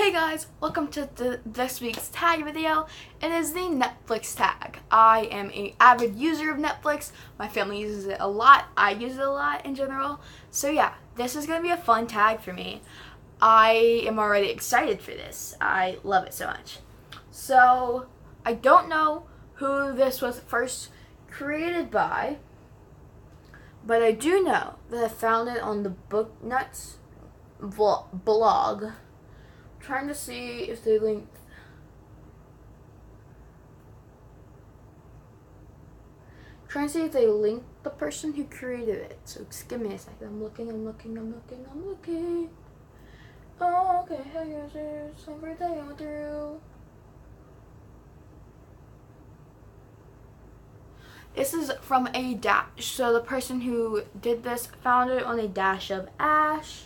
Hey guys, welcome to this week's tag video. It is the Netflix tag. I am an avid user of Netflix. My family uses it a lot. I use it a lot in general. So yeah, this is going to be a fun tag for me. I am already excited for this. I love it so much. So, I don't know who this was first created by, but I do know that I found it on the Book Nuts blog. Trying to see if they link. Trying to see if they linked the person who created it. So just give me a second. I'm looking. Oh, okay. Hey guys, there's something going through. This is from a dash. So the person who did this found it on a dash of ash.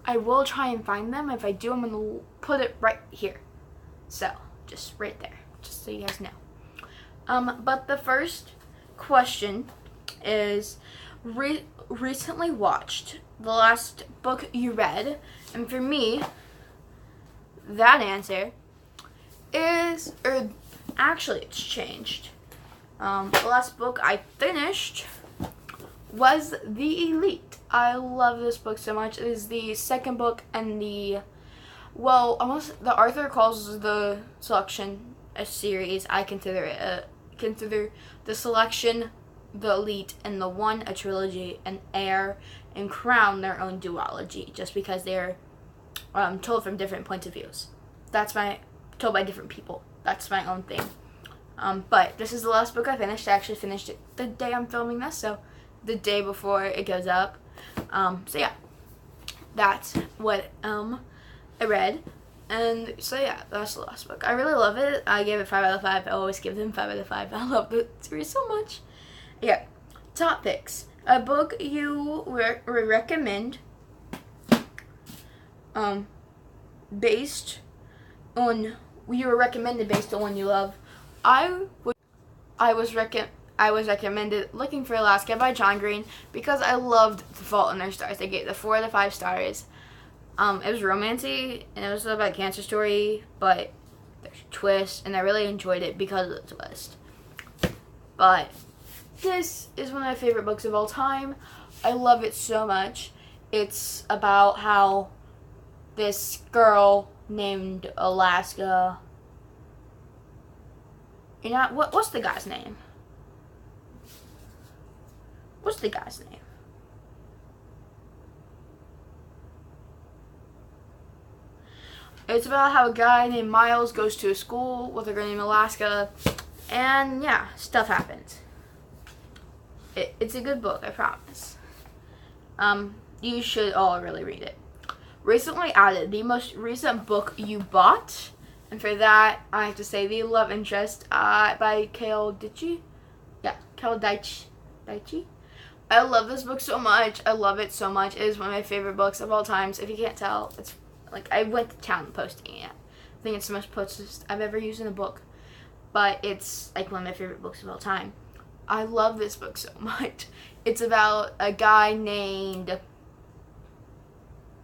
I will try and find them. If I do, I'm going to put it right here. So, just right there. Just so you guys know. But the first question is, recently watched the last book you read. And for me, that answer is, or actually it's changed. The last book I finished was The Elite. I love this book so much. It is the second book and the Arthur calls the selection a series. I consider it consider the selection, the Elite, and the One a trilogy, and Heir and Crown their own duology, just because they're told from different points of views. Told by different people. That's my own thing. But this is the last book I finished. I actually finished it the day I'm filming this, so the day before it goes up. So yeah, that's what I read, and so yeah, that's the last book. I really love it. I gave it 5 out of 5. I always give them 5 out of 5. I love the series so much. Yeah, top picks. A book you recommend, based on you were recommended based on one you love. I was recommended Looking for Alaska by John Green because I loved The Fault in Their Stars. I gave it 4 out of 5 stars. It was romancy and it was about a cancer story, but there's a twist, and I really enjoyed it because of the twist. But this is one of my favorite books of all time. I love it so much. It's about how this girl named Alaska. What's the guy's name? What's the guy's name? It's about how a guy named Miles goes to a school with a girl named Alaska, and yeah, stuff happens. It's a good book, I promise. You should all really read it. Recently added, the most recent book you bought, and for that, I have to say The Love Interest by Kale Daichi. Yeah, Kale Daichi. I love this book so much. I love it so much. It is one of my favorite books of all times. If you can't tell, it's like I went to town posting it. I think it's the most posted I've ever used in a book. But it's like one of my favorite books of all time. I love this book so much. It's about a guy named...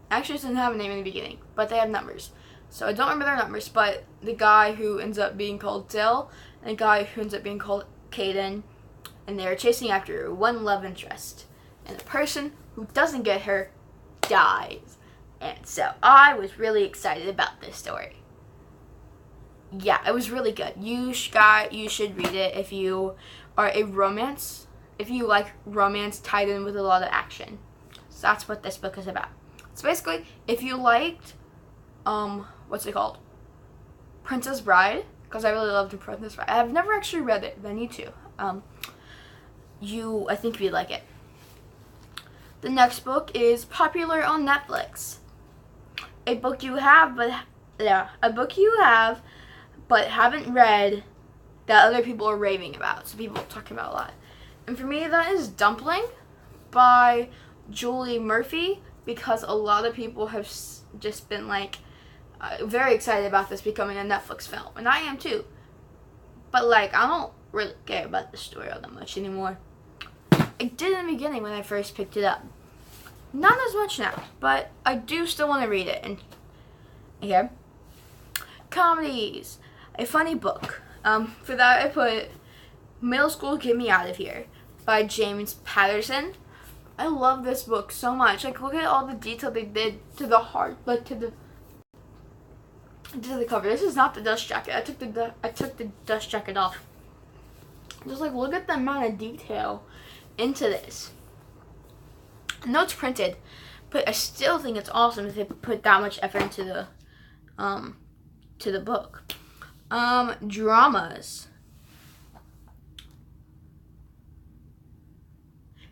Actually, it doesn't have a name in the beginning, but they have numbers. So I don't remember their numbers, but the guy who ends up being called Dill and the guy who ends up being called Caden, and they're chasing after one love interest, and the person who doesn't get her dies. And so I was really excited about this story. Yeah, it was really good. You should read it if you are if you like romance tied in with a lot of action. So that's what this book is about. So basically, if you liked what's it called? Princess Bride, because I really loved Princess Bride. I've never actually read it, but I need to. I think you'd like it. The next book is popular on Netflix. A book you have, but haven't read that other people are raving about. So people are talking about a lot. And for me, that is Dumpling by Julie Murphy, because a lot of people have just been like very excited about this becoming a Netflix film, and I am too. But like, I don't really care about the story all that much anymore. I did in the beginning when I first picked it up. Not as much now, but I do still want to read it. And here, comedies, a funny book. For that I put Middle School Get Me Out of Here by James Patterson. I love this book so much. Like, look at all the detail they did to the heart, like to the cover. This is not the dust jacket. I took the dust jacket off. Just like, look at the amount of detail into this. I know it's printed, but I still think it's awesome that they put that much effort into the book. Dramas.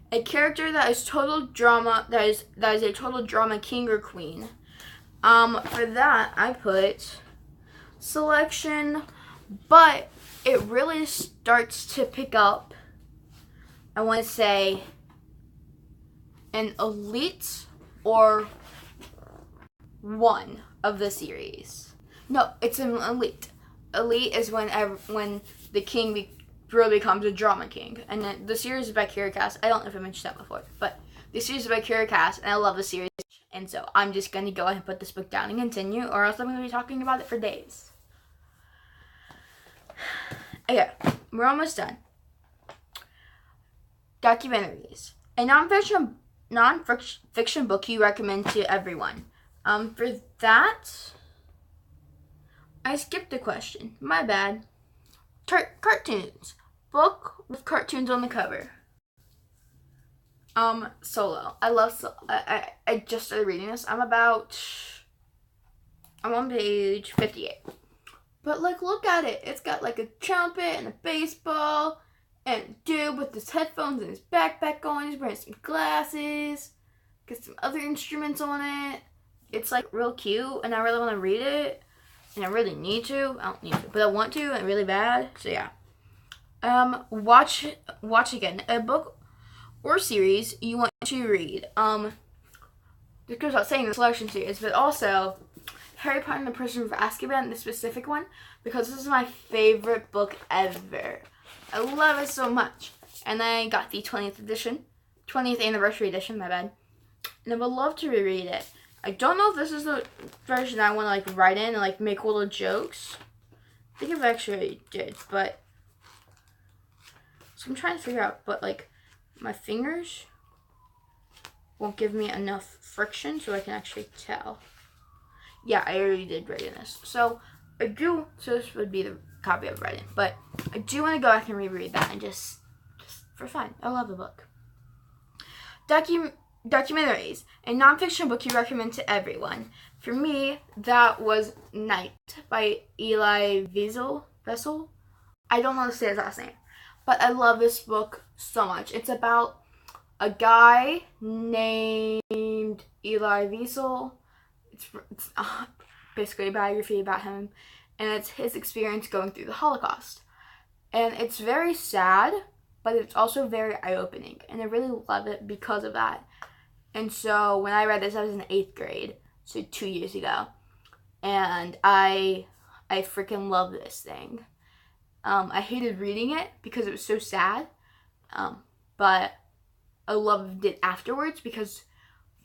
A character that is total drama, that is a total drama king or queen. For that I put selection, but it really starts to pick up, I want to say, an elite or one of the series. No, it's an elite. Elite is when the king really becomes a drama king. And then the series is by Kira Cass. I don't know if I mentioned that before, but the series is by Kira Cass, and I love the series. And so I'm just going to go ahead and put this book down and continue, or else I'm going to be talking about it for days. Okay, we're almost done. Documentaries. A non-fiction book you recommend to everyone. For that, I skipped a question. My bad. Cartoons. Book with cartoons on the cover. Solo. I love Solo. I just started reading this. I'm on page 58. But, like, look at it. It's got, like, a trumpet and a baseball and a dude with his headphones and his backpack on. He's wearing some glasses. Got some other instruments on it. It's, like, real cute, and I really want to read it. And I really need to. I don't need to, but I want to, and really bad. So, yeah. Watch again. A book or series you want to read. This goes without saying, the selection series, but also Harry Potter and the Prisoner of Azkaban, the specific one, because this is my favorite book ever. I love it so much. And I got the 20th anniversary edition, my bad. And I would love to reread it. I don't know if this is the version I want to, like, write in and, like, make little jokes. I think I actually did, but so I'm trying to figure out, but, like, my fingers won't give me enough friction so I can actually tell. Yeah, I already did write in this. So this would be the copy of writing, but I do want to go back and reread that and just for fun. I love the book. Documentaries, a nonfiction book you recommend to everyone. For me, that was Night by Eli Wiesel. I don't know how to say his last name, but I love this book so much. It's about a guy named Eli Wiesel. It's basically a biography about him, and it's his experience going through the Holocaust. And it's very sad, but it's also very eye-opening, and I really love it because of that. And so when I read this, I was in 8th grade, so 2 years ago, and I freaking love this thing. I hated reading it because it was so sad, but I loved it afterwards because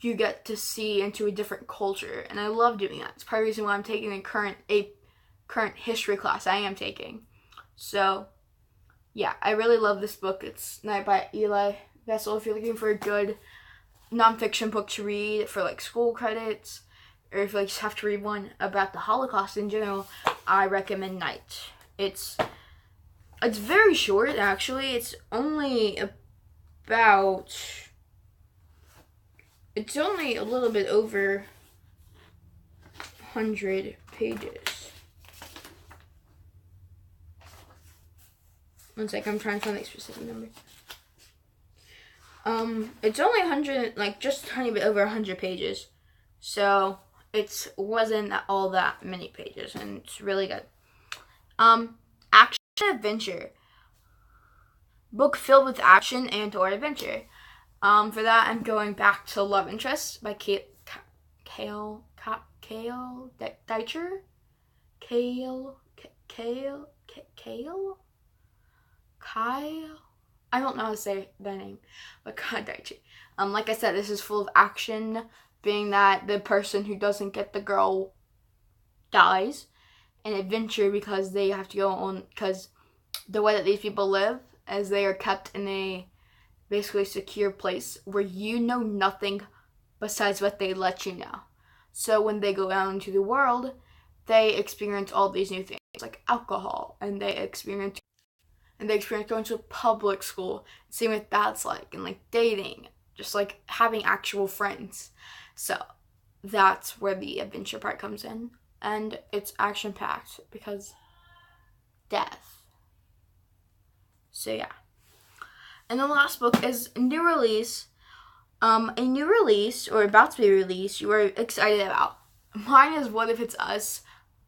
you get to see into a different culture, and I love doing that. It's part of the reason why I'm taking a current history class I am taking. So, yeah, I really love this book. It's Night by Eli Wiesel. If you're looking for a good nonfiction book to read for, like, school credits, or if you, like, just have to read one about the Holocaust in general, I recommend Night. It's very short, actually. It's only a little bit over 100 pages. One sec, I'm trying to find the specific number. It's only 100, like, just a tiny bit over 100 pages. So, it wasn't all that many pages, and it's really good. Action adventure. Book filled with action and or adventure. For that, I'm going back to Love Interest by Kyle Deitcher. Kyle. I don't know how to say their name, but Daichi. Like I said, this is full of action, being that the person who doesn't get the girl dies, and adventure because they have to go on, because the way that these people live is they are kept in a basically secure place where you know nothing besides what they let you know. So when they go out into the world, they experience all these new things like alcohol, and they experience going to public school, seeing what that's like, and like dating, just like having actual friends. So that's where the adventure part comes in, and it's action packed because death. So yeah. And the last book is a new release or about to be released you are excited about. Mine is What If It's Us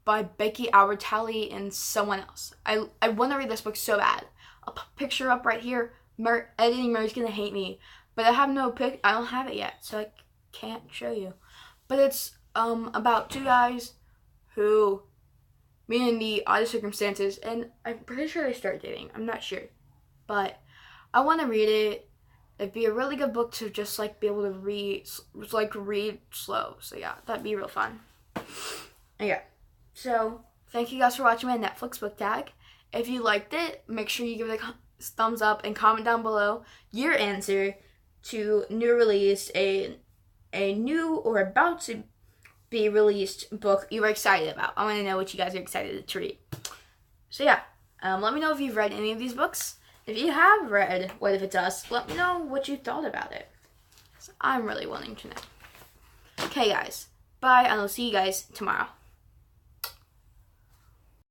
by Becky Albertalli and someone else. I want to read this book so bad. I'll put a picture up right here. Editing Murray's gonna hate me, but I don't have it yet, so I can't show you. But it's about two guys who meet in the oddest circumstances, and I'm pretty sure they start dating. I'm not sure, but I want to read it. It'd be a really good book to just like be able to read slow. So yeah, that'd be real fun. Yeah. So thank you guys for watching my Netflix book tag. If you liked it, make sure you give it a thumbs up and comment down below your answer to new release, a new or about to be released book you were excited about. I want to know what you guys are excited to read. So yeah, let me know if you've read any of these books. If you have read What If It's Us, let me know what you thought about it. I'm really wanting to know. Okay guys, bye, and I'll see you guys tomorrow.